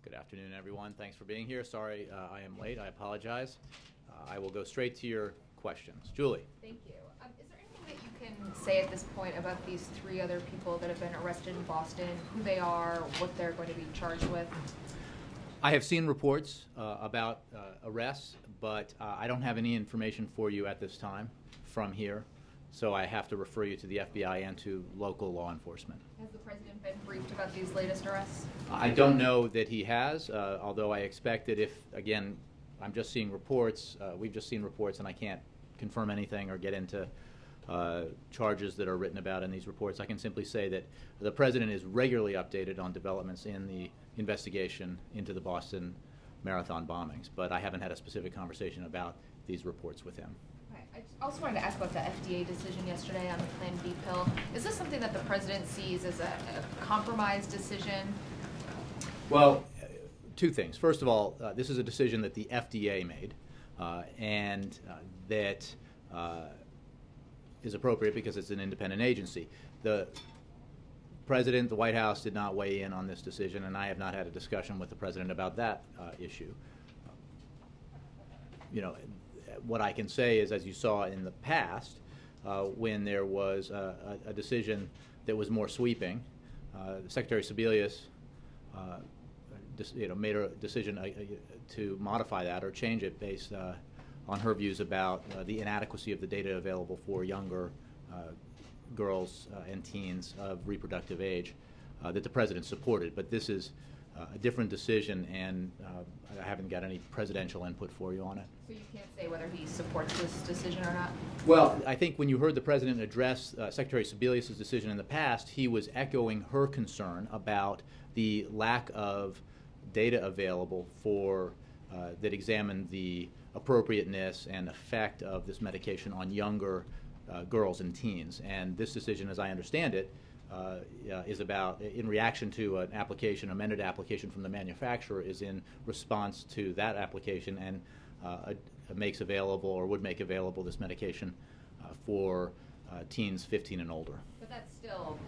Good afternoon, everyone. Thanks for being here. Sorry I am late. I apologize. I will go straight to your questions. Julie. Thank you. Is there anything that you can say at this point about these 3 other people that have been arrested in Boston, who they are, what they're going to be charged with? I have seen reports about arrests, but I don't have any information for you at this time from here, so I have to refer you to the FBI and to local law enforcement. Has the president been briefed about these latest arrests? I don't know that he has, although I expect that if, again, I'm just seeing reports, we've just seen reports, and I can't confirm anything or get into charges that are written about in these reports. I can simply say that the president is regularly updated on developments in the investigation into the Boston Marathon bombings, but I haven't had a specific conversation about these reports with him. I also wanted to ask about the FDA decision yesterday on the Plan B pill. Is this something that the president sees as a compromise decision? Well, 2 things. First of all, this is a decision that the FDA made, and that is appropriate because it's an independent agency. The president, the White House, did not weigh in on this decision, and I have not had a discussion with the president about that issue. What I can say is, as you saw in the past, when there was a decision that was more sweeping, Secretary Sebelius made a decision to modify that or change it based on her views about the inadequacy of the data available for younger girls and teens of reproductive age that the president supported. But this is a different decision, and I haven't got any presidential input for you on it. So you can't say whether he supports this decision or not? Well, I think when you heard the president address Secretary Sebelius' decision in the past, he was echoing her concern about the lack of data available for that examined the appropriateness and effect of this medication on younger girls and teens. And this decision, as I understand it, is about, in reaction to an application, amended application from the manufacturer, is in response to that application, and makes available or would make available this medication for teens 15 and older. But that's still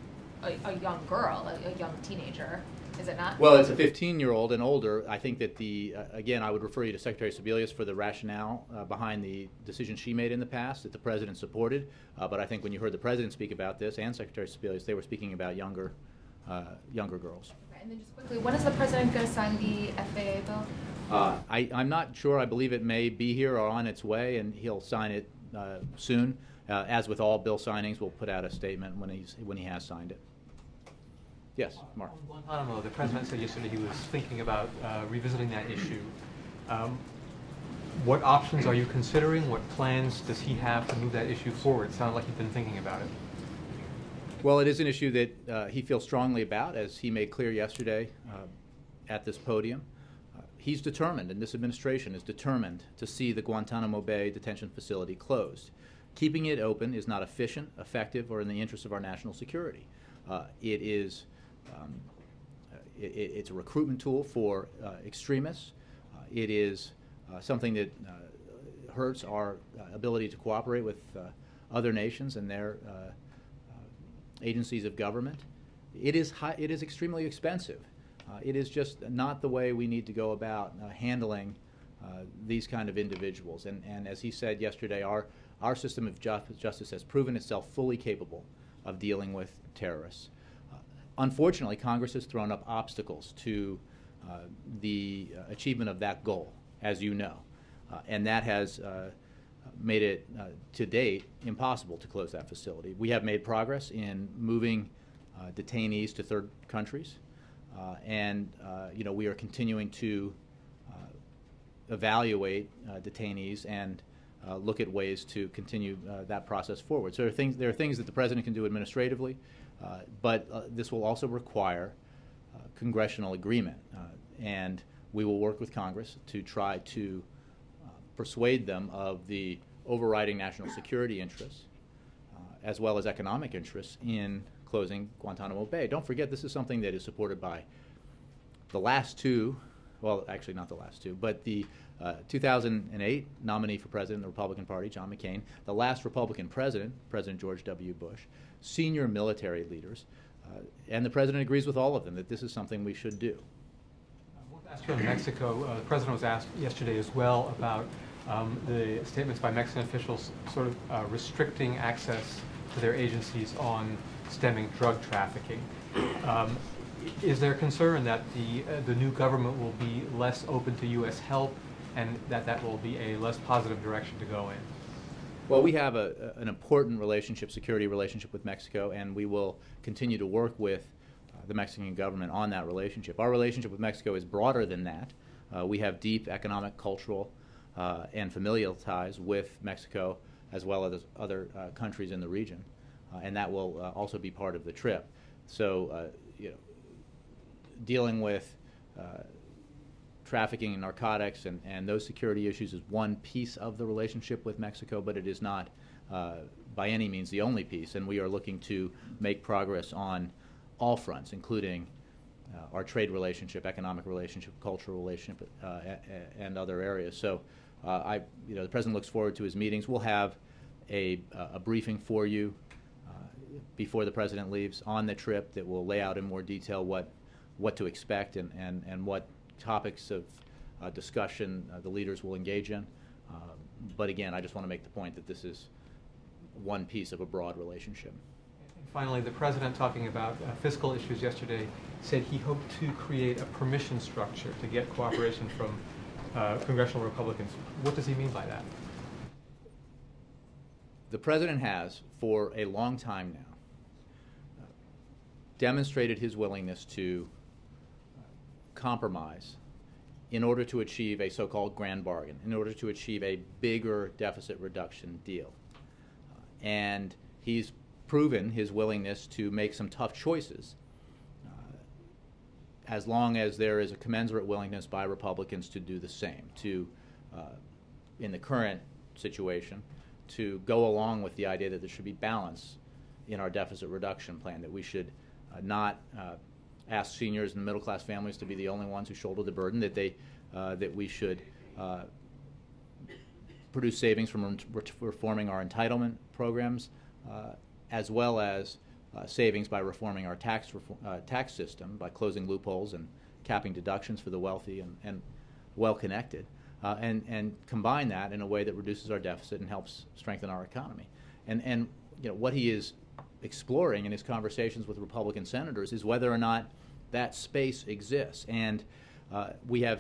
a young girl, a young teenager, is it not? Well, it's a 15-year-old and older. I think that again, I would refer you to Secretary Sebelius for the rationale behind the decision she made in the past that the president supported. But I think when you heard the president speak about this and Secretary Sebelius, they were speaking about younger girls. Okay, and then just quickly, when is the president going to sign the FAA bill? I'm not sure. I believe it may be here or on its way, and he'll sign it soon. As with all bill signings, we'll put out a statement when he has signed it. Yes, Mark. On Guantanamo, the president said yesterday he was thinking about revisiting that issue. What options are you considering? What plans does he have to move that issue forward? It sounded like he'd been thinking about it. Well, it is an issue that he feels strongly about, as he made clear yesterday at this podium. He's determined, and this administration is determined, to see the Guantanamo Bay detention facility closed. Keeping it open is not efficient, effective, or in the interest of our national security. It's a recruitment tool for extremists. It is something that hurts our ability to cooperate with other nations and their agencies of government. It is extremely expensive. It is just not the way we need to go about handling these kind of individuals. And as he said yesterday, our system of justice has proven itself fully capable of dealing with terrorists. Unfortunately, Congress has thrown up obstacles to the achievement of that goal, as you know, and that has made it, to date, impossible to close that facility. We have made progress in moving detainees to third countries, and we are continuing to evaluate detainees and look at ways to continue that process forward. So there are things that the president can do administratively, but this will also require congressional agreement, and we will work with Congress to try to persuade them of the overriding national security interests as well as economic interests in closing Guantanamo Bay. Don't forget, this is something that is supported by the last 2, well, actually not the last 2, but the 2008 nominee for president in the Republican Party, John McCain, the last Republican president, President George W. Bush, senior military leaders, and the president agrees with all of them that this is something we should do. Asked you on Mexico, the president was asked yesterday as well about the statements by Mexican officials sort of restricting access to their agencies on stemming drug trafficking. Is there concern that the new government will be less open to U.S. help and that will be a less positive direction to go in? Well, we have an important relationship, security relationship with Mexico, and we will continue to work with the Mexican government on that relationship. Our relationship with Mexico is broader than that. We have deep economic, cultural, and familial ties with Mexico as well as other countries in the region, and that will also be part of the trip. So, dealing with trafficking in narcotics and those security issues is one piece of the relationship with Mexico, but it is not by any means the only piece, and we are looking to make progress on all fronts, including our trade relationship, economic relationship, cultural relationship, and other areas. So the President looks forward to his meetings. We'll have a briefing for you before the President leaves on the trip that will lay out in more detail what to expect and what topics of discussion the leaders will engage in. But again, I just want to make the point that this is one piece of a broad relationship. Finally, the president, talking about fiscal issues yesterday, said he hoped to create a permission structure to get cooperation from congressional Republicans. What does he mean by that? The president has, for a long time now, demonstrated his willingness to compromise in order to achieve a so-called grand bargain, in order to achieve a bigger deficit reduction deal. And he's proven his willingness to make some tough choices as long as there is a commensurate willingness by Republicans to do the same, to, in the current situation, to go along with the idea that there should be balance in our deficit reduction plan, that we should not ask seniors and middle-class families to be the only ones who shoulder the burden, that we should produce savings from reforming our entitlement programs, as well as savings by reforming our tax system, by closing loopholes and capping deductions for the wealthy and well-connected, and combine that in a way that reduces our deficit and helps strengthen our economy. And what he is exploring in his conversations with Republican senators is whether or not that space exists. And he has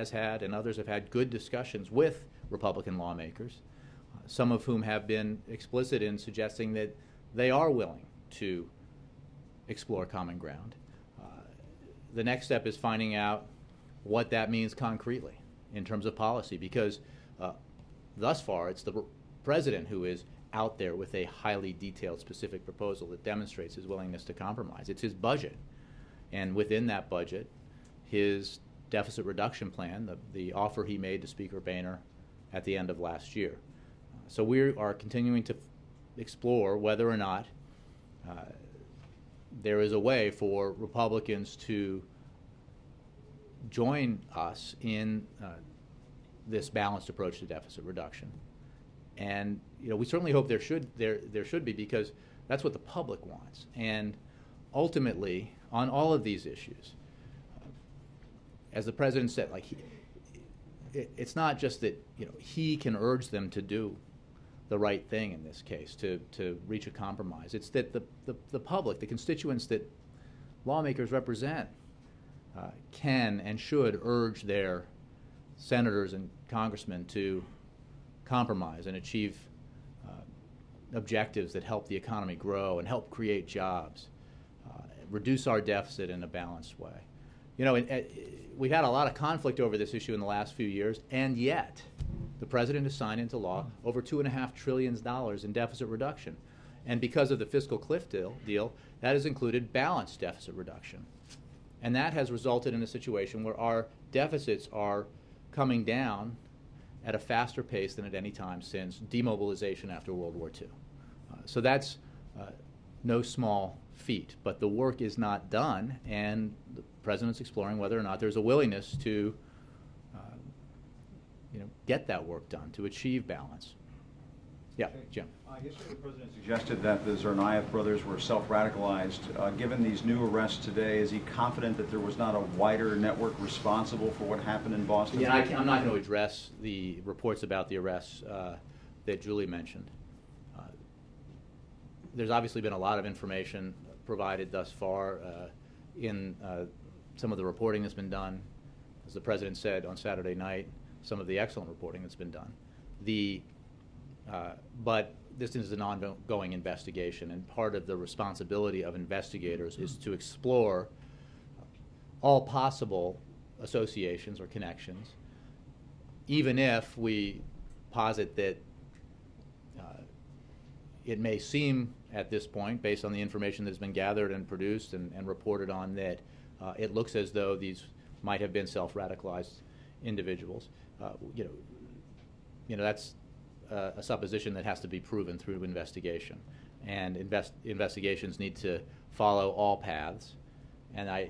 had, and others have had good discussions with Republican lawmakers, some of whom have been explicit in suggesting that they are willing to explore common ground. The next step is finding out what that means concretely in terms of policy, because thus far it's the president who is out there with a highly detailed, specific proposal that demonstrates his willingness to compromise. It's his budget, and within that budget, his deficit reduction plan, the offer he made to Speaker Boehner at the end of last year. So we are continuing to explore whether or not there is a way for Republicans to join us in this balanced approach to deficit reduction. And we certainly hope there should be, because that's what the public wants. And ultimately, on all of these issues, as the president said, it's not just that he can urge them to do the right thing in this case, to reach a compromise. It's that the public, the constituents that lawmakers represent, can and should urge their senators and congressmen to compromise and achieve objectives that help the economy grow and help create jobs, reduce our deficit in a balanced way. We've had a lot of conflict over this issue in the last few years, and yet the president has signed into law over $2.5 trillion in deficit reduction. And because of the fiscal cliff deal, that has included balanced deficit reduction. And that has resulted in a situation where our deficits are coming down at a faster pace than at any time since demobilization after World War II. So that's no small feat, but the work is not done, and the president's exploring whether or not there's a willingness to get that work done, to achieve balance. Yeah, Jim. Yesterday the President suggested that the Tsarnaev brothers were self-radicalized. Given these new arrests today, is he confident that there was not a wider network responsible for what happened in Boston? Yeah, I'm not going to address the reports about the arrests that Julie mentioned. There's obviously been a lot of information provided thus far in some of the reporting that's been done. As the President said on Saturday night, some of the excellent reporting that's been done. But this is an ongoing investigation, and part of the responsibility of investigators is to explore all possible associations or connections, even if we posit that it may seem at this point, based on the information that's been gathered and produced and reported on, that it looks as though these might have been self-radicalized individuals. That's a supposition that has to be proven through investigation, and investigations need to follow all paths. And I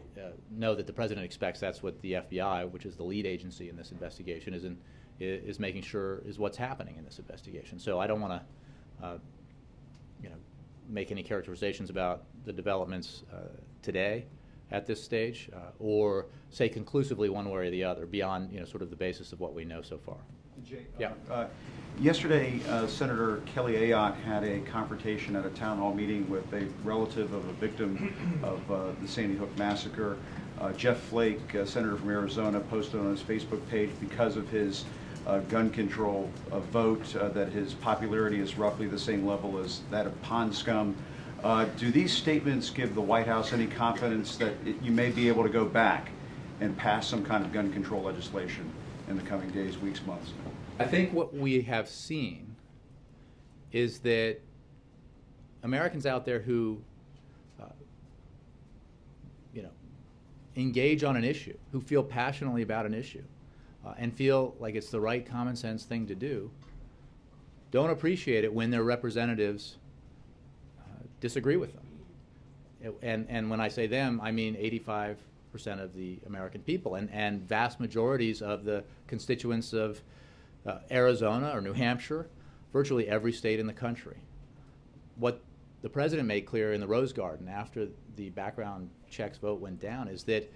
know that the President expects that's what the FBI, which is the lead agency in this investigation, is making sure is what's happening in this investigation. So I don't want to, make any characterizations about the developments today at this stage, or say conclusively one way or the other beyond, sort of the basis of what we know so far. Jay, Yeah. Yesterday, Senator Kelly Ayotte had a confrontation at a town hall meeting with a relative of a victim of the Sandy Hook massacre. Jeff Flake, senator from Arizona, posted on his Facebook page, because of his gun control vote, that his popularity is roughly the same level as that of pond scum. Do these statements give the White House any confidence that you may be able to go back and pass some kind of gun control legislation in the coming days, weeks, months? I think what we have seen is that Americans out there who, engage on an issue, who feel passionately about an issue, and feel like it's the right common sense thing to do, don't appreciate it when their representatives disagree with them. And when I say them, I mean 85% of the American people, and vast majorities of the constituents of Arizona or New Hampshire, virtually every state in the country. What the President made clear in the Rose Garden after the background checks vote went down is that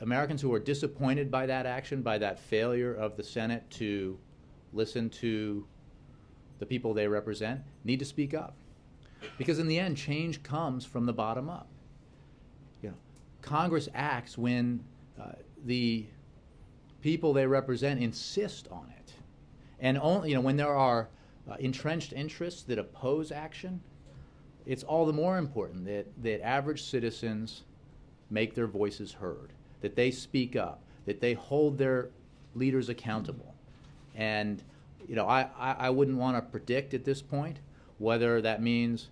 Americans who are disappointed by that action, by that failure of the Senate to listen to the people they represent, need to speak up. Because in the end, change comes from the bottom up. Congress acts when the people they represent insist on it. And only, when there are entrenched interests that oppose action, it's all the more important that average citizens make their voices heard, that they speak up, that they hold their leaders accountable. And I wouldn't want to predict at this point whether that means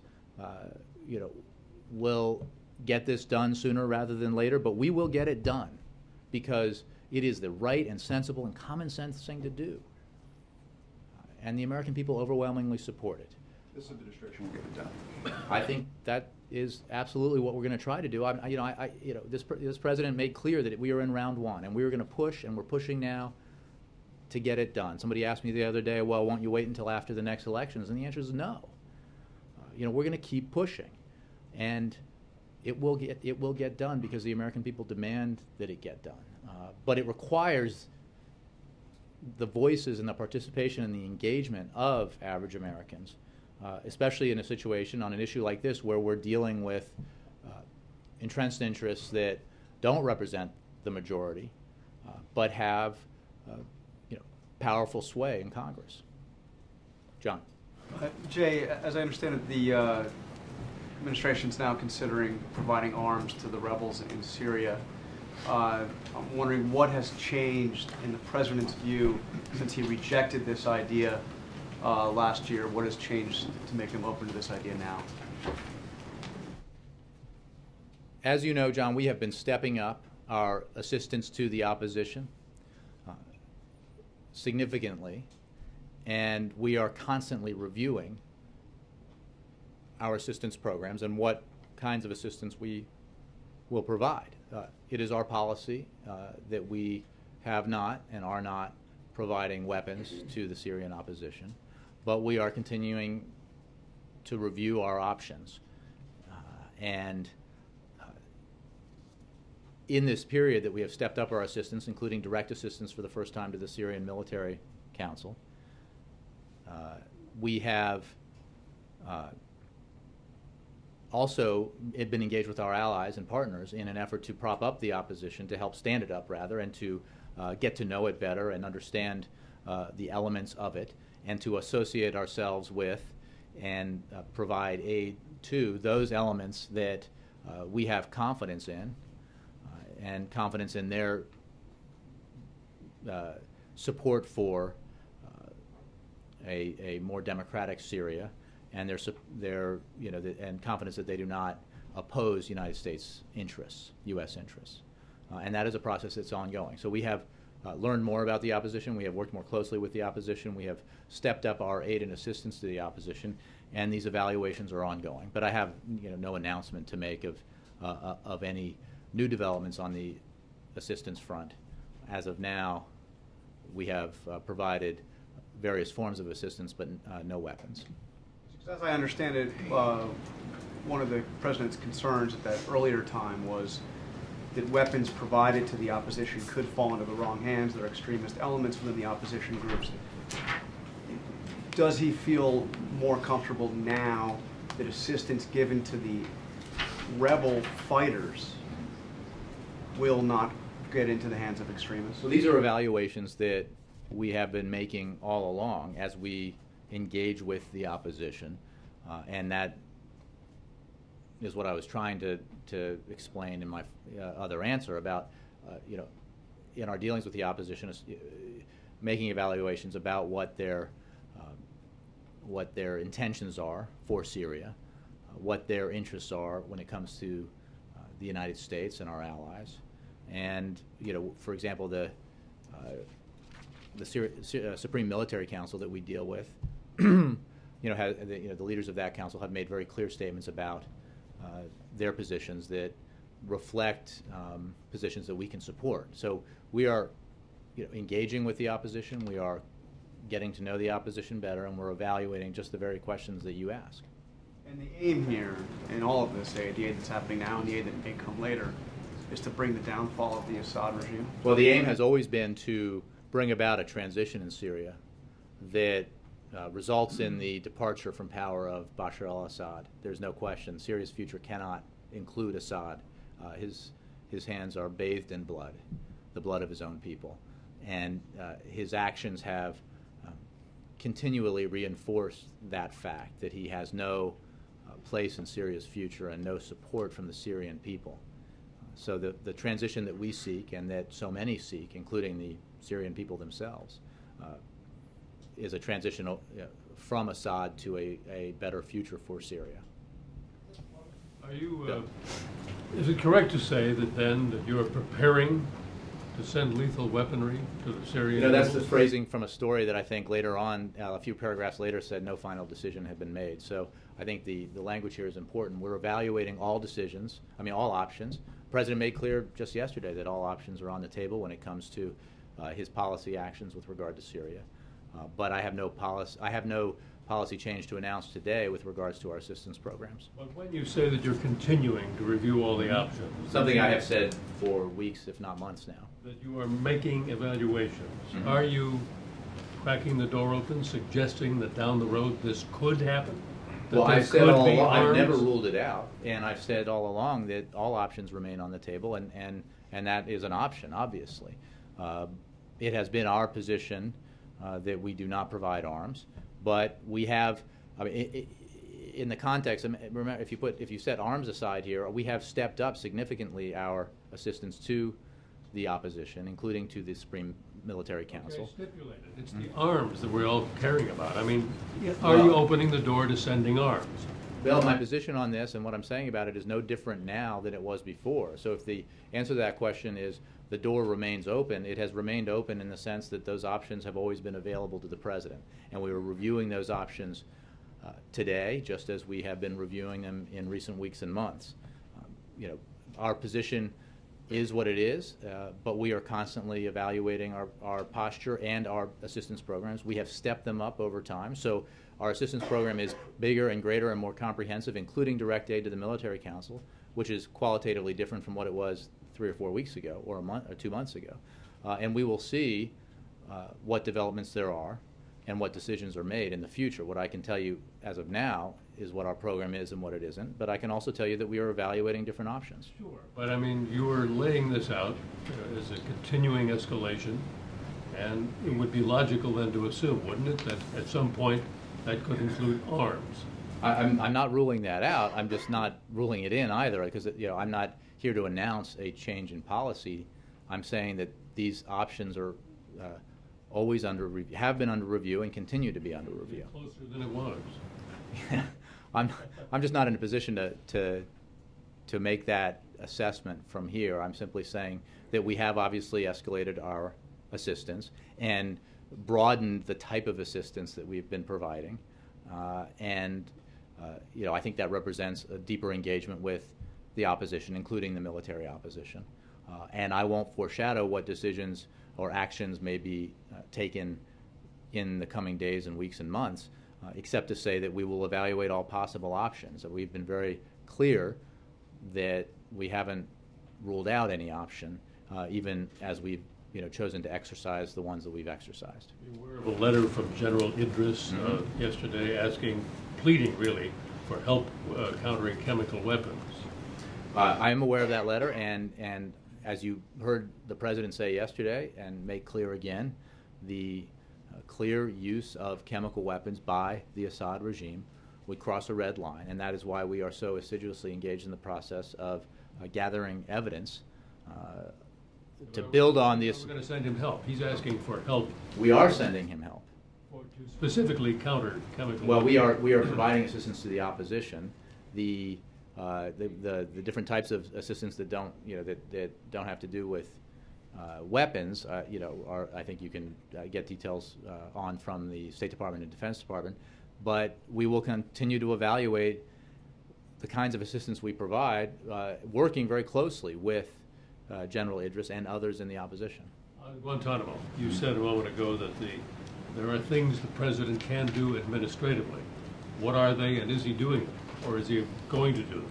we'll get this done sooner rather than later, but we will get it done because it is the right and sensible and common sense thing to do. And the American people overwhelmingly support it. This administration will get it done. I think that is absolutely what we're going to try to do. This president made clear that we are in round one, and we were going to push, and we're pushing now to get it done. Somebody asked me the other day, well, won't you wait until after the next elections? And the answer is no. We're going to keep pushing, and it will get done because the American people demand that it get done. But it requires the voices and the participation and the engagement of average Americans, especially in a situation on an issue like this where we're dealing with entrenched interests that don't represent the majority, but have powerful sway in Congress. John. Jay, as I understand it, the administration's now considering providing arms to the rebels in Syria. I'm wondering what has changed in the president's view since he rejected this idea last year. What has changed to make him open to this idea now? As you know, John, we have been stepping up our assistance to the opposition significantly, and we are constantly reviewing our assistance programs and what kinds of assistance we will provide. It is our policy that we have not and are not providing weapons to the Syrian opposition. but we are continuing to review our options. And in this period that we have stepped up our assistance, including direct assistance for the first time to the Syrian Military Council, we have also been engaged with our allies and partners in an effort to prop up the opposition, to help stand it up rather, and to get to know it better and understand the elements of it, and to associate ourselves with and provide aid to those elements that we have confidence in, and confidence in their support for a more democratic Syria, and and confidence that they do not oppose United States interests, U.S. interests, and that is a process that's ongoing. So we have learned more about the opposition. We have worked more closely with the opposition. We have stepped up our aid and assistance to the opposition, and these evaluations are ongoing. But I have no announcement to make of any new developments on the assistance front. As of now, we have provided various forms of assistance, but no weapons. As I understand it, one of the President's concerns at that earlier time was that weapons provided to the opposition could fall into the wrong hands. There are extremist elements within the opposition groups. Does he feel more comfortable now that assistance given to the rebel fighters will not get into the hands of extremists? So these are evaluations that we have been making all along as we engage with the opposition, and that is what I was trying to explain in my other answer about, in our dealings with the opposition, making evaluations about what their intentions are for Syria, what their interests are when it comes to the United States and our allies, and for example, the Supreme Military Council that we deal with, the leaders of that council have made very clear statements about their positions that reflect positions that we can support. So we are engaging with the opposition, we are getting to know the opposition better, and we're evaluating just the very questions that you ask. And the aim here in all of this, the aid that's happening now and the aid that may come later, is to bring the downfall of the Assad regime? Well, the aim has always been to bring about a transition in Syria that results in the departure from power of Bashar al-Assad. There's no question. Syria's future cannot include Assad. His hands are bathed in blood, the blood of his own people. And his actions have continually reinforced that fact, that he has no place in Syria's future and no support from the Syrian people. So the transition that we seek and that so many seek, including the Syrian people themselves, is a transition from Assad to a better future for Syria. Are you, is it correct to say that then that you are preparing to send lethal weaponry to the Syrian? That's the phrasing from a story that I think later on, a few paragraphs later, said no final decision had been made. So I think the language here is important. We're evaluating all decisions, all options. The President made clear just yesterday that all options are on the table when it comes to his policy actions with regard to Syria. But I have no policy change to announce today with regards to our assistance programs. But when you say that you're continuing to review all the options, something I have said for weeks, if not months now, that you are making evaluations, are you cracking the door open, suggesting that down the road this could happen? Well, I've said all along, I've never ruled it out, and I've said all along that all options remain on the table, and that is an option, obviously. It has been our position that we do not provide arms, but we have, in the context, remember, if you set arms aside here, we have stepped up significantly our assistance to the opposition, including to the Supreme Military Council. Okay, stipulated. It's the arms that we're all caring about. Are you opening the door to sending arms? Well, my position on this and what I'm saying about it is no different now than it was before. So if the answer to that question is the door remains open, it has remained open in the sense that those options have always been available to the President. And we were reviewing those options today, just as we have been reviewing them in recent weeks and months. Our position is what it is, but we are constantly evaluating our posture and our assistance programs. We have stepped them up over time. So our assistance program is bigger and greater and more comprehensive, including direct aid to the Military Council, which is qualitatively different from what it was 3 or 4 weeks ago or a month or 2 months ago. And we will see what developments there are and what decisions are made in the future. What I can tell you as of now is what our program is and what it isn't, but I can also tell you that we are evaluating different options. Sure, but I mean, you are laying this out as a continuing escalation, and it would be logical then to assume, wouldn't it, that at some point that could include arms? I'm not ruling that out. I'm just not ruling it in either, because I'm not here to announce a change in policy. I'm saying that these options are always under review, have been under review, and continue to be under review. Closer than it was. I'm just not in a position to make that assessment from here. I'm simply saying that we have obviously escalated our assistance and broadened the type of assistance that we've been providing, and I think that represents a deeper engagement with the opposition, including the military opposition. And I won't foreshadow what decisions or actions may be taken in the coming days and weeks and months, except to say that we will evaluate all possible options. We've been very clear that we haven't ruled out any option, even as we've chosen to exercise the ones that we've exercised. You were aware of a letter from General Idris yesterday pleading really for help countering chemical weapons. I am aware of that letter, and as you heard the President say yesterday and make clear again, the clear use of chemical weapons by the Assad regime would cross a red line, and that is why we are so assiduously engaged in the process of gathering evidence to build on the... We're going to send him help. He's asking for help. We are sending him help. To specifically counter chemical Well, weapons. we are providing assistance to the opposition. The different types of assistance that don't don't have to do with weapons, I think you can get details on from the State Department and Defense Department. But we will continue to evaluate the kinds of assistance we provide, working very closely with General Idris and others in the opposition. On Guantanamo, you said a moment ago that there are things the President can do administratively. What are they, and is he doing them, or is he going to do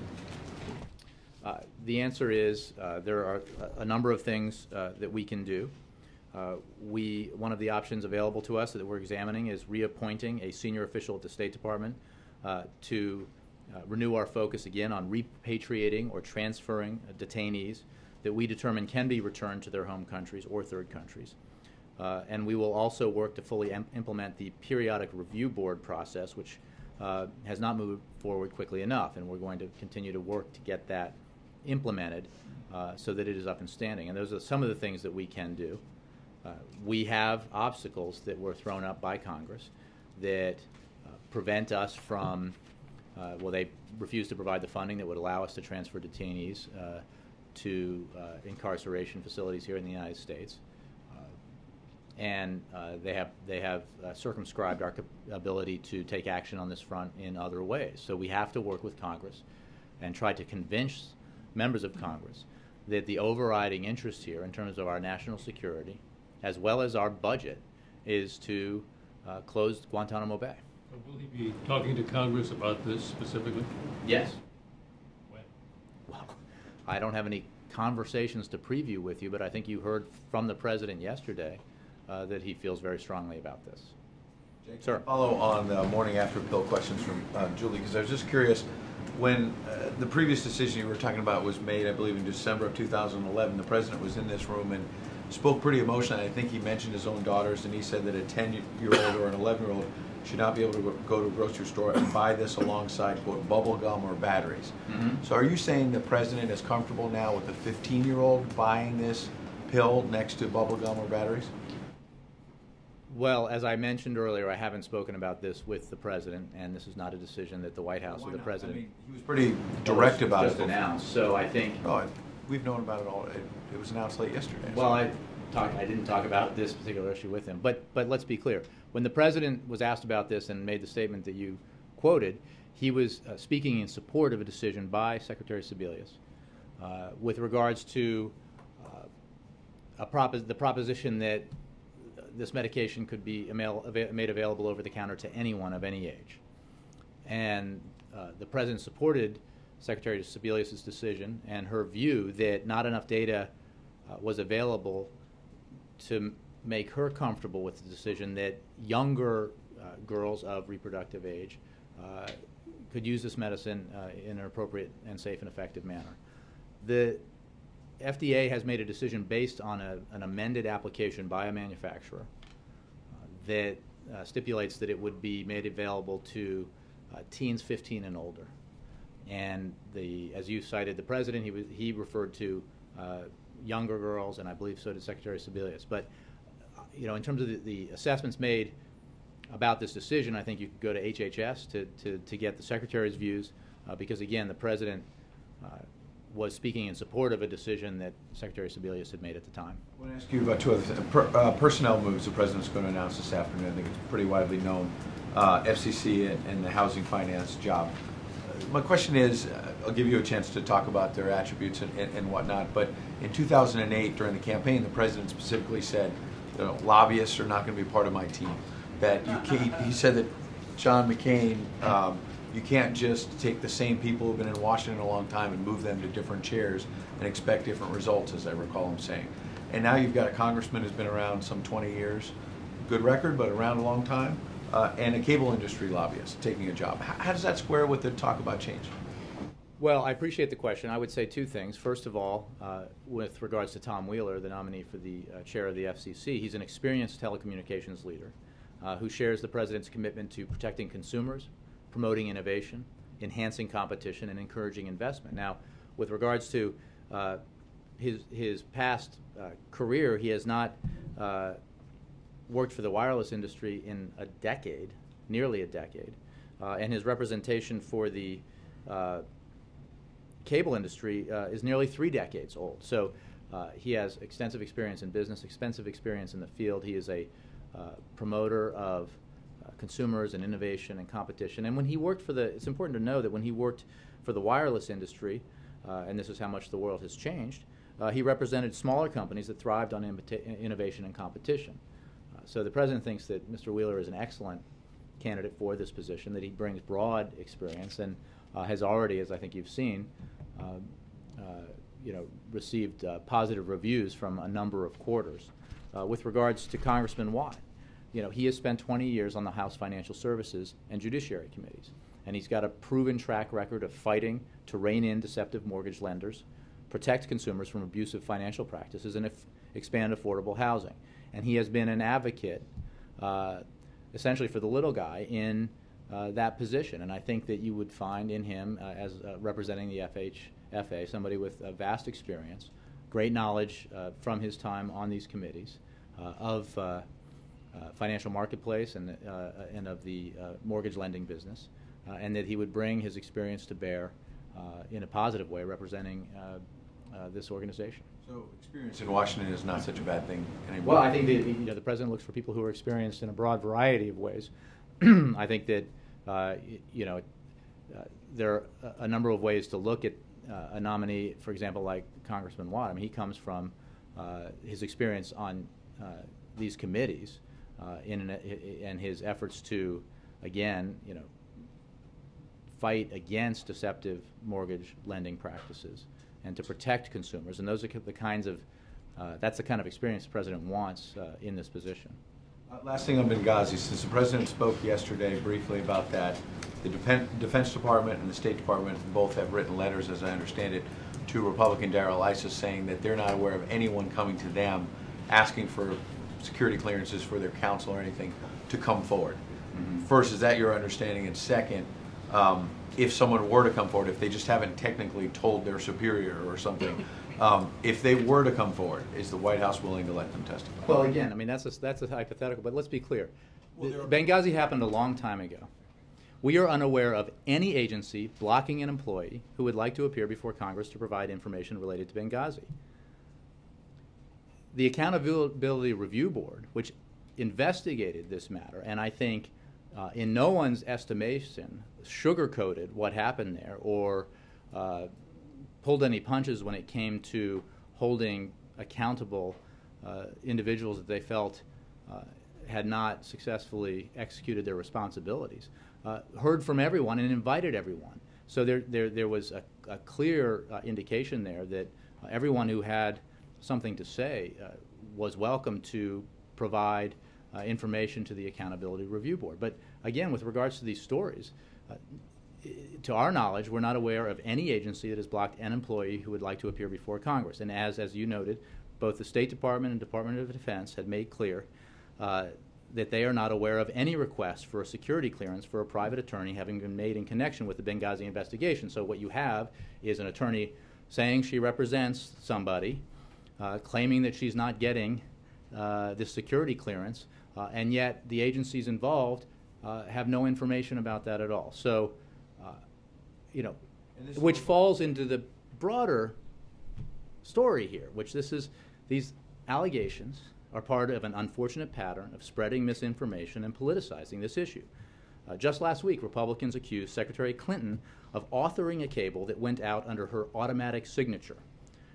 them? The answer is there are a number of things that we can do. One of the options available to us that we're examining is reappointing a senior official at the State Department to renew our focus again on repatriating or transferring detainees that we determine can be returned to their home countries or third countries. And we will also work to fully implement the periodic review board process, which has not moved forward quickly enough, and we're going to continue to work to get that implemented so that it is up and standing. And those are some of the things that we can do. We have obstacles that were thrown up by Congress that prevent us from, they refuse to provide the funding that would allow us to transfer detainees to incarceration facilities here in the United States. And they have circumscribed our ability to take action on this front in other ways. So we have to work with Congress and try to convince members of Congress that the overriding interest here in terms of our national security, as well as our budget, is to close Guantanamo Bay. Will he be talking to Congress about this specifically? Yes. When? Well, I don't have any conversations to preview with you, but I think you heard from the President yesterday that he feels very strongly about this. Jake, Sir. Follow on the morning after pill questions from Julie, because I was just curious, when the previous decision you were talking about was made, I believe in December of 2011, the President was in this room and spoke pretty emotionally. I think he mentioned his own daughters, and he said that a 10-year-old or an 11-year-old should not be able to go to a grocery store and buy this alongside, quote, bubble gum or batteries. Mm-hmm. So are you saying the President is comfortable now with a 15-year-old buying this pill next to bubble gum or batteries? Well, as I mentioned earlier, I haven't spoken about this with the President, and this is not a decision that the White House or the President... I mean, he was pretty direct about just it. announced. So I think... No, we've known about it all. It was announced late yesterday. Well, I didn't talk about this particular issue with him, but let's be clear. When the President was asked about this and made the statement that you quoted, he was speaking in support of a decision by Secretary Sebelius with regards to the proposition that this medication could be made available over the counter to anyone of any age. And the President supported Secretary Sebelius' decision and her view that not enough data was available to make her comfortable with the decision that younger girls of reproductive age could use this medicine in an appropriate and safe and effective manner. The FDA has made a decision based on an amended application by a manufacturer that stipulates that it would be made available to teens 15 and older. And as you cited, the President, he referred to younger girls, and I believe so did Secretary Sebelius. But in terms of the assessments made about this decision, I think you could go to HHS to get the Secretary's views, because again, the President was speaking in support of a decision that Secretary Sebelius had made at the time. I want to ask you about two other things. Personnel moves the President's going to announce this afternoon. I think it's pretty widely known. FCC and the housing finance job. My question is, I'll give you a chance to talk about their attributes and whatnot, but in 2008 during the campaign, the President specifically said, lobbyists are not going to be part of my team. That he said that John McCain, you can't just take the same people who've been in Washington a long time and move them to different chairs and expect different results, as I recall him saying. And now you've got a congressman who's been around some 20 years, good record, but around a long time, and a cable industry lobbyist taking a job. How does that square with the talk about change? Well, I appreciate the question. I would say two things. First of all, with regards to Tom Wheeler, the nominee for the chair of the FCC, he's an experienced telecommunications leader who shares the President's commitment to protecting consumers, promoting innovation, enhancing competition, and encouraging investment. Now, with regards to his past career, he has not worked for the wireless industry in a decade, nearly a decade, and his representation for the cable industry is nearly 3 decades old. So he has extensive experience in business, extensive experience in the field. He is a promoter of consumers and innovation and competition. And when he worked for it's important to know that when he worked for the wireless industry, and this is how much the world has changed, he represented smaller companies that thrived on innovation and competition. So the President thinks that Mr. Wheeler is an excellent candidate for this position, that he brings broad experience and has already, as I think you've seen, received positive reviews from a number of quarters. With regards to Congressman Watt, he has spent 20 years on the House Financial Services and Judiciary Committees, and he's got a proven track record of fighting to rein in deceptive mortgage lenders, protect consumers from abusive financial practices, and expand affordable housing. And he has been an advocate, essentially for the little guy in that position. And I think that you would find in him, as representing the FHFA, somebody with vast experience, great knowledge from his time on these committees of financial marketplace and of the mortgage lending business, and that he would bring his experience to bear in a positive way representing this organization. So experience in Washington is not such a bad thing anymore. Well, I think that the President looks for people who are experienced in a broad variety of ways. I think that there are a number of ways to look at a nominee, for example, like Congressman Watt. I mean, he comes from his experience on these committees and his efforts to, again, fight against deceptive mortgage lending practices and to protect consumers. And those are the kinds of that's the kind of experience the President wants in this position. Last thing on Benghazi, since the President spoke yesterday briefly about that, the Defense Department and the State Department both have written letters, as I understand it, to Republican Darrell Issa saying that they're not aware of anyone coming to them asking for security clearances for their counsel or anything to come forward. Mm-hmm. First, is that your understanding? And second, if someone were to come forward, if they just haven't technically told their superior or something, if they were to come forward, is the White House willing to let them testify? Well, again, I mean, that's a hypothetical, but let's be clear. Benghazi happened a long time ago. We are unaware of any agency blocking an employee who would like to appear before Congress to provide information related to Benghazi. The Accountability Review Board, which investigated this matter, and I think in no one's estimation sugarcoated what happened there or pulled any punches when it came to holding accountable individuals that they felt had not successfully executed their responsibilities, heard from everyone and invited everyone. So there was a clear indication there that everyone who had something to say was welcome to provide information to the Accountability Review Board. But again, with regards to these stories, to our knowledge, we're not aware of any agency that has blocked an employee who would like to appear before Congress. And as you noted, both the State Department and Department of Defense had made clear that they are not aware of any request for a security clearance for a private attorney having been made in connection with the Benghazi investigation. So what you have is an attorney saying she represents somebody, claiming that she's not getting this security clearance, and yet the agencies involved have no information about that at all. So, which falls into the broader story here, which these allegations are part of an unfortunate pattern of spreading misinformation and politicizing this issue. Just last week, Republicans accused Secretary Clinton of authoring a cable that went out under her automatic signature,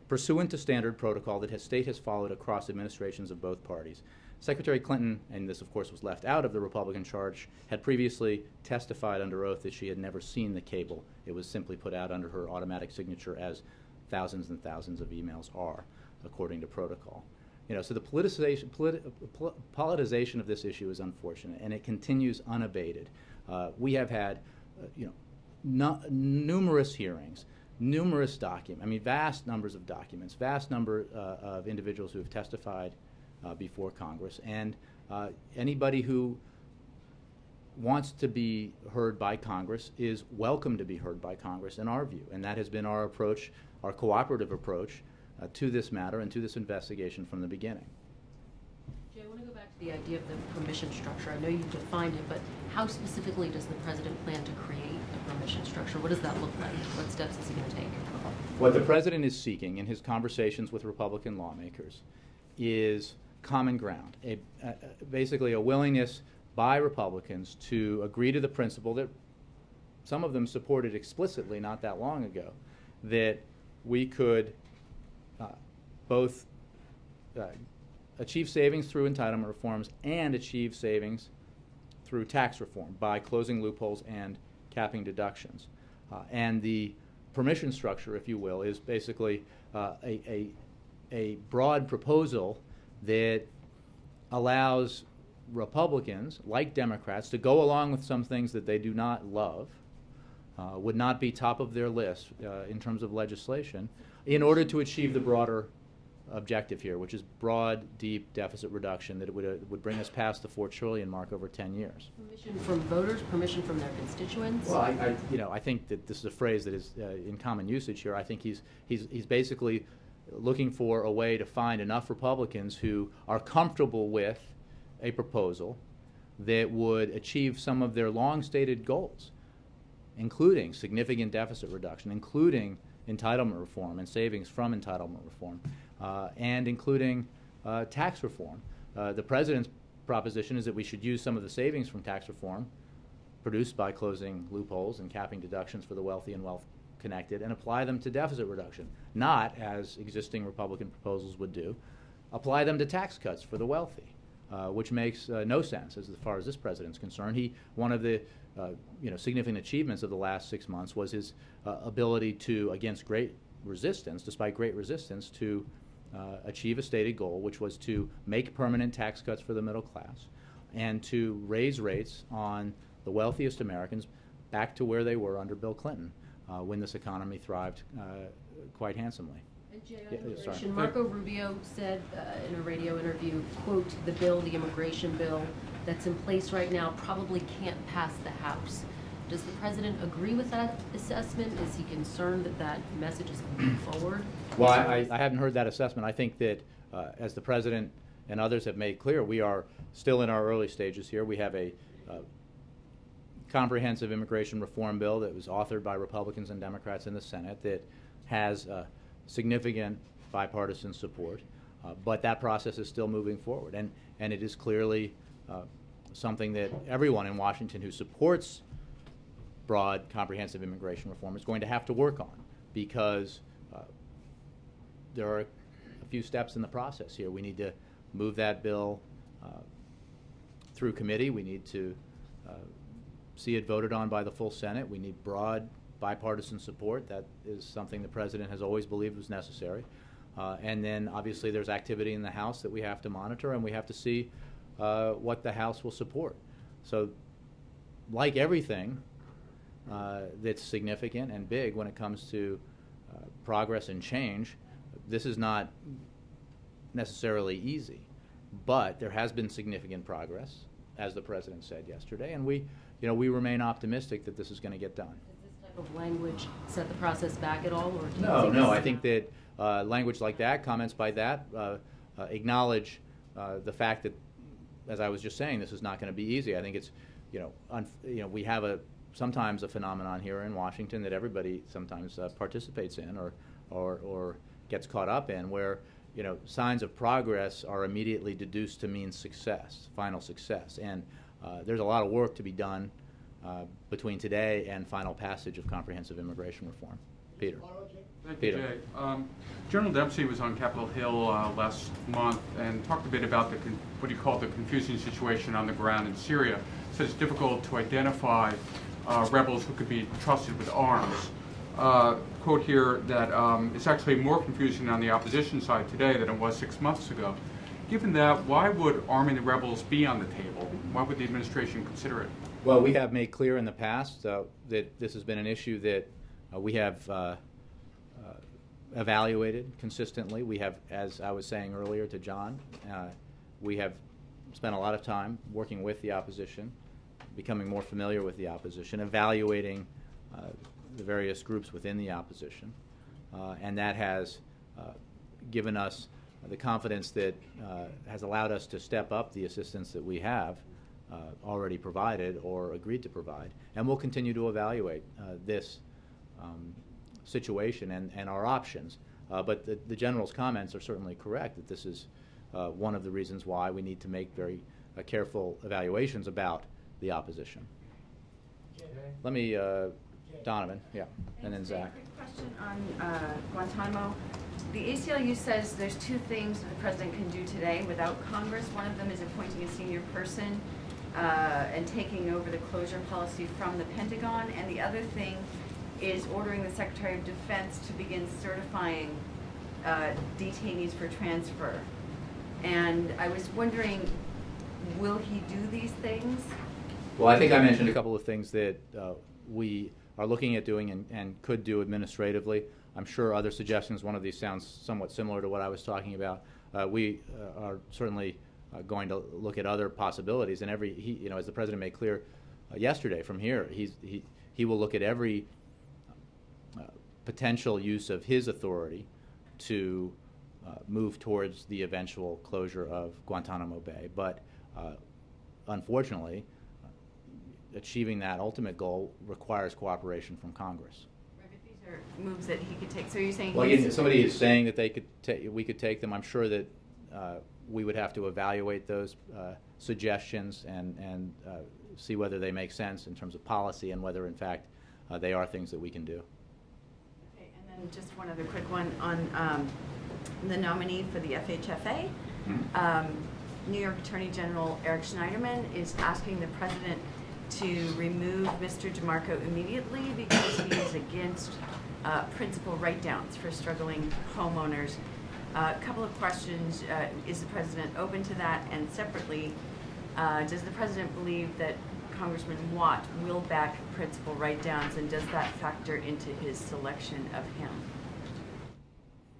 pursuant to standard protocol that state has followed across administrations of both parties. Secretary Clinton, and this of course was left out of the Republican charge, had previously testified under oath that she had never seen the cable. It was simply put out under her automatic signature, as thousands and thousands of emails are, according to protocol. So the politicization of this issue is unfortunate, and it continues unabated. We have had, numerous hearings, numerous documents, vast numbers of documents, vast number of individuals who have testified before Congress, and anybody who wants to be heard by Congress is welcome to be heard by Congress in our view, and that has been our approach, our cooperative approach to this matter and to this investigation from the beginning. Jay, I want to go back to the idea of the permission structure. I know you defined it, but how specifically does the President plan to create a permission structure? What does that look like? What steps is he going to take? What the President is seeking in his conversations with Republican lawmakers is common ground, basically a willingness by Republicans to agree to the principle that some of them supported explicitly not that long ago, that we could both achieve savings through entitlement reforms and achieve savings through tax reform by closing loopholes and capping deductions. And the permission structure, if you will, is basically a broad proposal that allows Republicans, like Democrats, to go along with some things that they do not love, would not be top of their list in terms of legislation, in order to achieve the broader objective here, which is broad, deep deficit reduction that would bring us past the $4 trillion mark over 10 years. Permission from voters, permission from their constituents? Well, I think that this is a phrase that is in common usage here. I think he's basically looking for a way to find enough Republicans who are comfortable with a proposal that would achieve some of their long-stated goals, including significant deficit reduction, including entitlement reform and savings from entitlement reform, and including tax reform. The President's proposition is that we should use some of the savings from tax reform produced by closing loopholes and capping deductions for the wealthy and wealth-connected and apply them to deficit reduction, not, as existing Republican proposals would do, apply them to tax cuts for the wealthy, which makes no sense as far as this President's concerned. One of the significant achievements of the last 6 months was his ability to, against great resistance, despite great resistance, to achieve a stated goal, which was to make permanent tax cuts for the middle class and to raise rates on the wealthiest Americans back to where they were under Bill Clinton when this economy thrived quite handsomely. And Jay, on immigration, Marco Rubio said in a radio interview, quote, the immigration bill that's in place right now probably can't pass the House. Does the President agree with that assessment? Is he concerned that that message is going to move forward? Well, I haven't heard that assessment. I think that as the President and others have made clear, we are still in our early stages here. We have a comprehensive immigration reform bill that was authored by Republicans and Democrats in the Senate that has significant bipartisan support, but that process is still moving forward. And it is clearly something that everyone in Washington who supports broad, comprehensive immigration reform is going to have to work on, because there are a few steps in the process here. We need to move that bill through committee. We need to see it voted on by the full Senate. We need broad bipartisan support. That is something the President has always believed was necessary. And then obviously there's activity in the House that we have to monitor, and we have to see what the House will support. So like everything that's significant and big when it comes to progress and change, this is not necessarily easy. But there has been significant progress, as the President said yesterday, and we remain optimistic that this is going to get done. Does this type of language set the process back at all, or do you No, think I think that language like that, comments by that, acknowledge the fact that, as I was just saying, this is not going to be easy. I think it's, we have sometimes a phenomenon here in Washington that everybody sometimes participates in or gets caught up in, where signs of progress are immediately deduced to mean success, final success, and there's a lot of work to be done between today and final passage of comprehensive immigration reform. Peter. Thank you, Jay. General Dempsey was on Capitol Hill last month and talked a bit about what he called the confusing situation on the ground in Syria. Said it's difficult to identify rebels who could be trusted with arms. Quote here that it's actually more confusing on the opposition side today than it was 6 months ago. Given that, why would arming the rebels be on the table? Why would the administration consider it? Well, we have made clear in the past that this has been an issue that we have evaluated consistently. We have, as I was saying earlier to John, we have spent a lot of time working with the opposition, becoming more familiar with the opposition, evaluating the various groups within the opposition, and that has given us the confidence that has allowed us to step up the assistance that we have already provided or agreed to provide, and we'll continue to evaluate this situation and our options. But the General's comments are certainly correct that this is one of the reasons why we need to make very careful evaluations about the opposition. Let me, Donovan, yeah, and then Zach. Quick question on Guantanamo. The ACLU says there's two things that the President can do today without Congress. One of them is appointing a senior person and taking over the closure policy from the Pentagon, and the other thing is ordering the Secretary of Defense to begin certifying detainees for transfer. And I was wondering, will he do these things? Well, I think I mentioned a couple of things that we are looking at doing and could do administratively. I'm sure other suggestions, one of these sounds somewhat similar to what I was talking about. We are certainly going to look at other possibilities, and as the President made clear yesterday from here, he will look at every potential use of his authority to move towards the eventual closure of Guantanamo Bay. But unfortunately, achieving that ultimate goal requires cooperation from Congress. Right, but these are moves that he could take. So you're saying? Well, somebody is saying that we could take them. I'm sure that we would have to evaluate those suggestions and see whether they make sense in terms of policy and whether, in fact, they are things that we can do. Okay, and then just one other quick one on the nominee for the FHFA. Mm-hmm. New York Attorney General Eric Schneiderman is asking the President to remove Mr. DeMarco immediately because he is against principal write-downs for struggling homeowners. A couple of questions. Is the President open to that? And separately, does the President believe that Congressman Watt will back principal write-downs, and does that factor into his selection of him?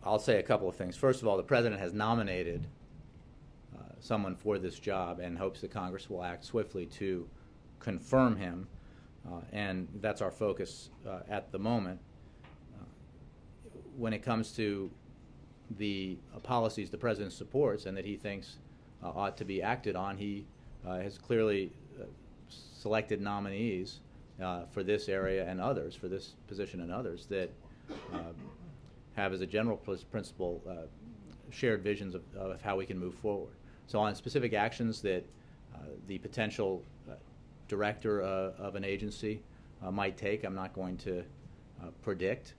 I'll say a couple of things. First of all, the President has nominated someone for this job and hopes that Congress will act swiftly to confirm him, and that's our focus at the moment. When it comes to the policies the President supports and that he thinks ought to be acted on, he has clearly selected nominees for this area and others, for this position and others, that have as a general principle shared visions of how we can move forward. So on specific actions that the potential director of an agency might take, I'm not going to predict,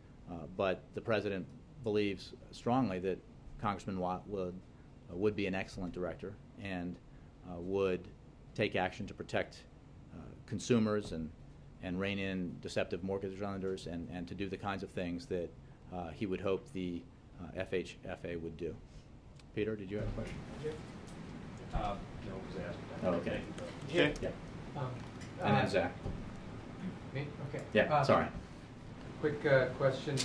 but the President believes strongly that Congressman Watt would be an excellent director and would take action to protect consumers and rein in deceptive mortgage lenders and to do the kinds of things that he would hope the FHFA would do. Peter, did you have a question? No, it was asked. Oh, okay. Okay. Yeah. And then Zach. Me? Okay. Yeah, sorry. Quick question.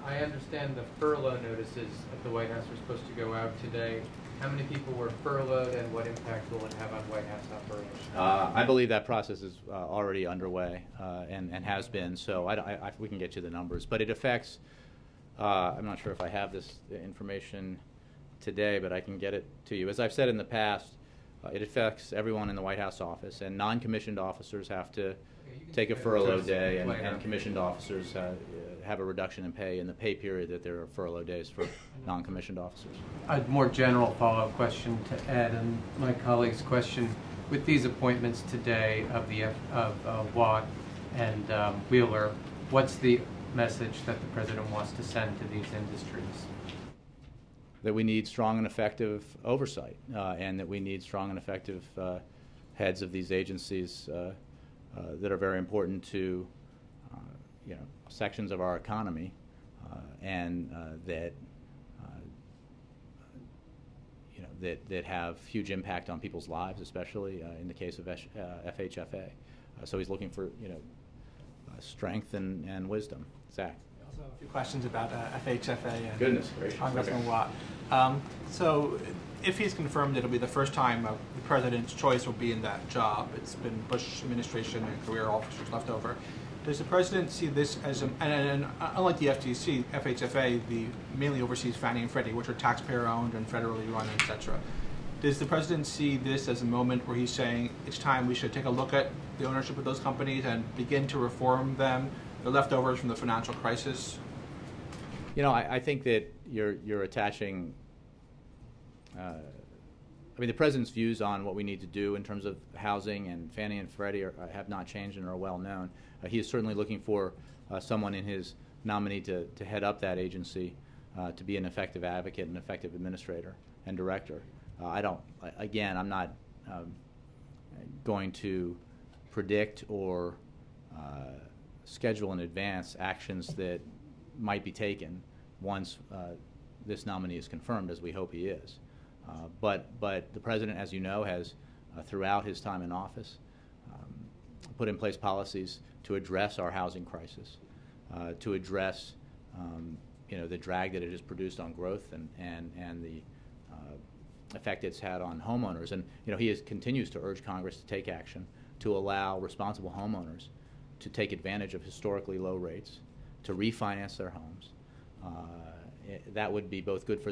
I understand the furlough notices at the White House are supposed to go out today. How many people were furloughed and what impact will it have on White House operations? I believe that process is already underway and has been, so we can get you the numbers. But it affects, I'm not sure if I have this information today, but I can get it to you. As I've said in the past, it affects everyone in the White House office, and non-commissioned officers have to take a furlough day, and commissioned officers have a reduction in pay in the pay period that there are furlough days for non-commissioned officers. A more general follow-up question to Ed and my colleague's question. With these appointments today of Watt and Wheeler, what's the message that the President wants to send to these industries? That we need strong and effective oversight, and that we need strong and effective heads of these agencies that are very important to sections of our economy, and that have huge impact on people's lives, especially in the case of FHFA. So he's looking for strength and wisdom. Zach. Also, a few questions about FHFA and Goodness gracious. Congressman Watt. So, if he's confirmed, it'll be the first time the president's choice will be in that job. It's been Bush administration and career officers left over. Does the president see this as and unlike the FTC, FHFA mainly oversees Fannie and Freddie, which are taxpayer-owned and federally run, etc. Does the president see this as a moment where he's saying it's time we should take a look at the ownership of those companies and begin to reform them, the leftovers from the financial crisis? I think that you're attaching. The president's views on what we need to do in terms of housing and Fannie and Freddie have not changed and are well known. He is certainly looking for someone in his nominee to head up that agency, to be an effective advocate and effective administrator and director. I'm not going to predict or schedule in advance actions that might be taken once this nominee is confirmed, as we hope he is. But the president, as you know, has throughout his time in office put in place policies to address our housing crisis, to address the drag that it has produced on growth and the effect it's had on homeowners. And he continues to urge Congress to take action to allow responsible homeowners to take advantage of historically low rates, to refinance their homes. That would be both good for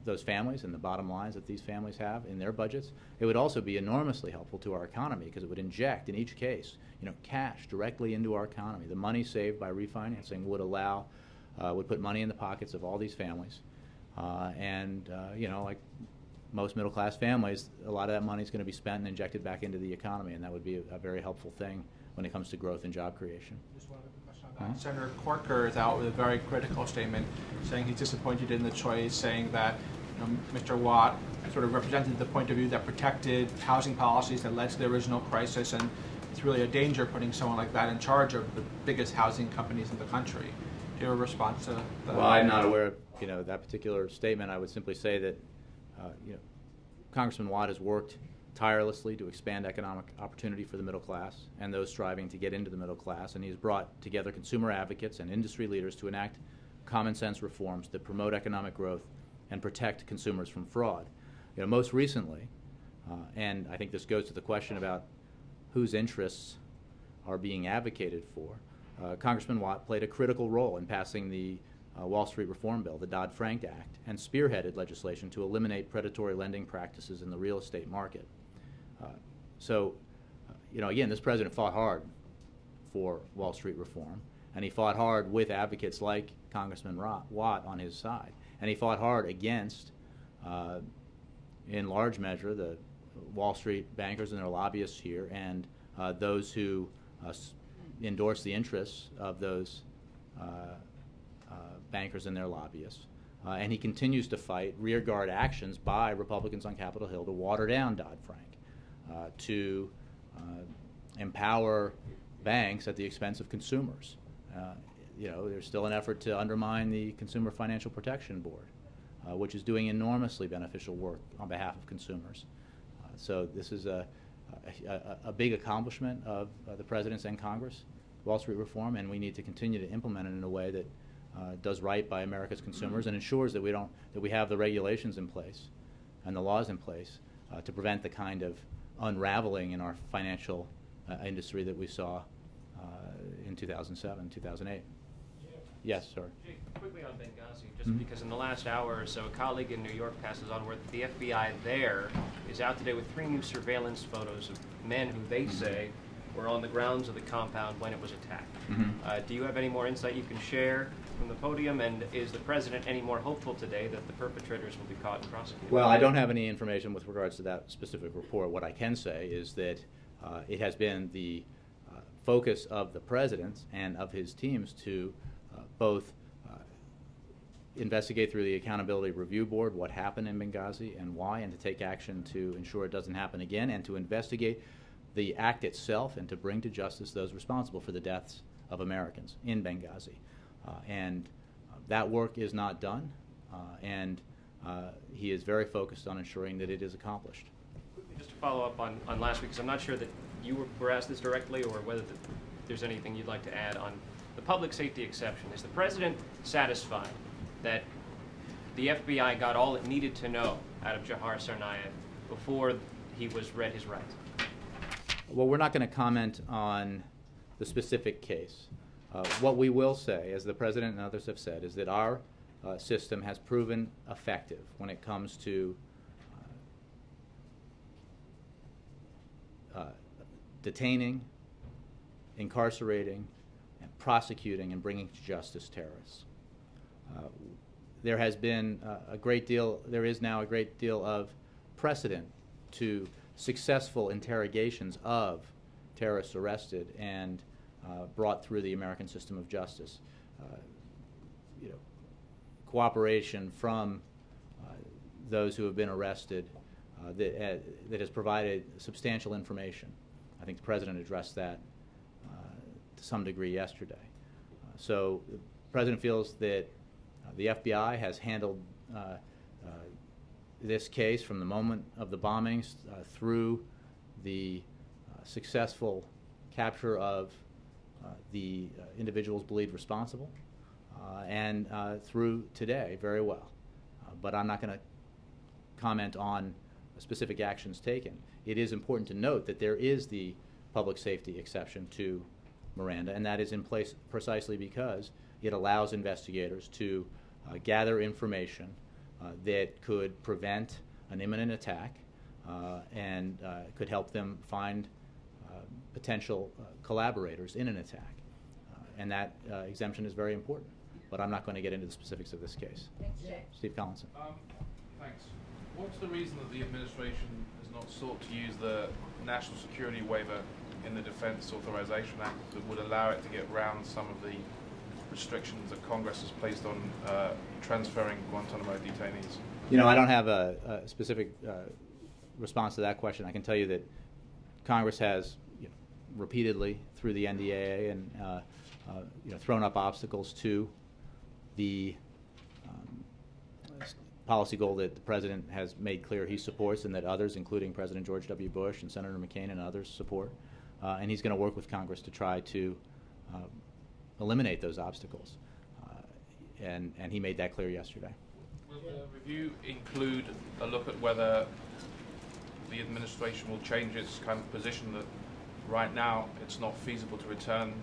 those families and the bottom lines that these families have in their budgets. It would also be enormously helpful to our economy because it would inject, in each case, cash directly into our economy. The money saved by refinancing would put money in the pockets of all these families. Like most middle-class families, a lot of that money is going to be spent and injected back into the economy, and that would be a very helpful thing when it comes to growth and job creation. Just one other question on that. Senator Corker is out with a very critical statement saying he's disappointed in the choice, saying that Mr. Watt sort of represented the point of view that protected housing policies that led to the original crisis, and it's really a danger putting someone like that in charge of the biggest housing companies in the country. Do you have a response to that? Well, I'm not aware of that particular statement. I would simply say that Congressman Watt has worked tirelessly to expand economic opportunity for the middle class and those striving to get into the middle class, and he's brought together consumer advocates and industry leaders to enact common sense reforms that promote economic growth and protect consumers from fraud. Most recently, and I think this goes to the question about whose interests are being advocated for, Congressman Watt played a critical role in passing the Wall Street Reform Bill, the Dodd-Frank Act, and spearheaded legislation to eliminate predatory lending practices in the real estate market. Again, this president fought hard for Wall Street reform, and he fought hard with advocates like Congressman Watt on his side, and he fought hard against, in large measure, the Wall Street bankers and their lobbyists here, and those who endorse the interests of those bankers and their lobbyists. and he continues to fight rearguard actions by Republicans on Capitol Hill to water down Dodd-Frank, to empower banks at the expense of consumers. There's still an effort to undermine the Consumer Financial Protection Board, which is doing enormously beneficial work on behalf of consumers. So this is a big accomplishment of the President's and Congress, Wall Street reform, and we need to continue to implement it in a way that does right by America's consumers and ensures that we have the regulations in place and the laws in place to prevent the kind of unraveling in our financial industry that we saw in 2007, 2008. Yes, sir. Quickly on Benghazi, just because in the last hour or so, a colleague in New York passes on word that the FBI there is out today with 3 new surveillance photos of men who they say were on the grounds of the compound when it was attacked. Do you have any more insight you can share from the podium, and is the President any more hopeful today that the perpetrators will be caught and prosecuted? Well, I don't have any information with regards to that specific report. What I can say is that it has been the focus of the President and of his teams to both investigate through the Accountability Review Board what happened in Benghazi and why, and to take action to ensure it doesn't happen again, and to investigate the act itself and to bring to justice those responsible for the deaths of Americans in Benghazi. That work is not done, and he is very focused on ensuring that it is accomplished. Quickly, just to follow up on last week, because I'm not sure that you were asked this directly or whether there's anything you'd like to add on the public safety exception. Is the President satisfied that the FBI got all it needed to know out of Jahar Tsarnaev before he was read his rights? Well, we're not going to comment on the specific case. What we will say, as the President and others have said, is that our system has proven effective when it comes to detaining, incarcerating, and prosecuting and bringing to justice terrorists. There has been there is now a great deal of precedent to successful interrogations of terrorists arrested and brought through the American system of justice. Cooperation from those who have been arrested that has provided substantial information. I think the President addressed that to some degree yesterday. So the President feels that the FBI has handled this case from the moment of the bombings through the successful capture of the individuals believed responsible and through today very well. But I'm not going to comment on specific actions taken. It is important to note that there is the public safety exception to Miranda, and that is in place precisely because it allows investigators to gather information that could prevent an imminent attack and could help them find potential collaborators in an attack. And that exemption is very important. But I'm not going to get into the specifics of this case. Thanks, Jay. Steve Collinson. Thanks. What's the reason that the administration has not sought to use the national security waiver in the Defense Authorization Act that would allow it to get around some of the restrictions that Congress has placed on transferring Guantanamo detainees? You know, I don't have a specific response to that question. I can tell you that Congress has repeatedly through the NDAA and thrown up obstacles to the policy goal that the President has made clear he supports and that others, including President George W. Bush and Senator McCain and others, support. And he's going to work with Congress to try to eliminate those obstacles. And he made that clear yesterday. Will the review include a look at whether the administration will change its kind of position that right now it's not feasible to return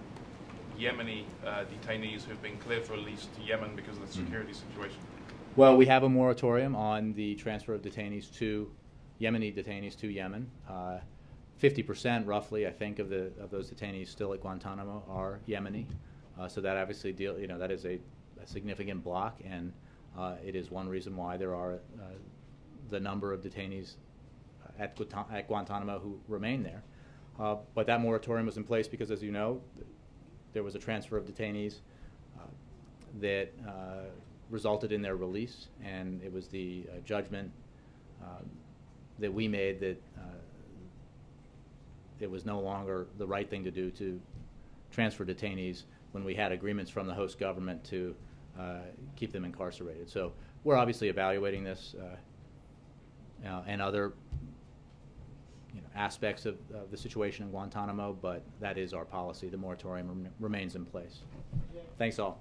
Yemeni detainees who've been cleared for release to Yemen because of the security situation? Well, we have a moratorium on the transfer of detainees to Yemeni detainees to Yemen. 50% roughly, I think, of those detainees still at Guantanamo are Yemeni. So that obviously that is a significant block, and it is one reason why there are the number of detainees at Guantanamo who remain there. But that moratorium was in place because, as you know, there was a transfer of detainees that resulted in their release, and it was the judgment that we made that it was no longer the right thing to do to transfer detainees when we had agreements from the host government to keep them incarcerated. So we're obviously evaluating this and other aspects of the situation in Guantanamo, but that is our policy. The moratorium remains in place. Thanks all.